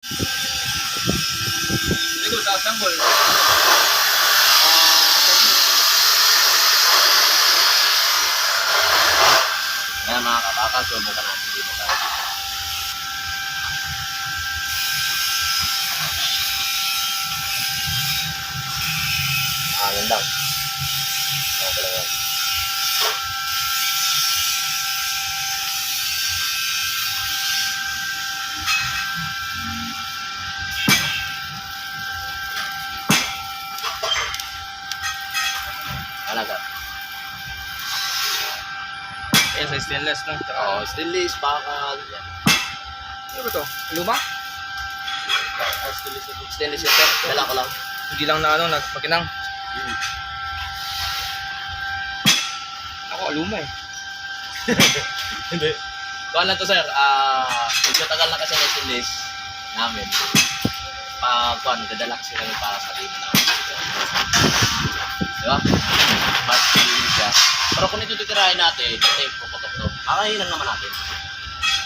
Hindi ko sa sanggol. Kaya mga kabakal, subukan natin dito tayo. Hangin lang. Okay lang yan. Alaga. Yan sa stainless, no? Oo, stainless, bakal. Yan. Ano ba to? Luma? Oh, stainless yan, sir. Dala ko lang. Hindi lang na ano, nagpakinang. Ako, luma eh. Hindi. Kuha lang to, sir. Medyo tagal na kasi ng stainless namin. Kuha, dadala kasi kami para sa lima namin. Diba? Mas siya. Pero kung ito titirahin natin, ito yung puputok to. Kakahinan naman natin.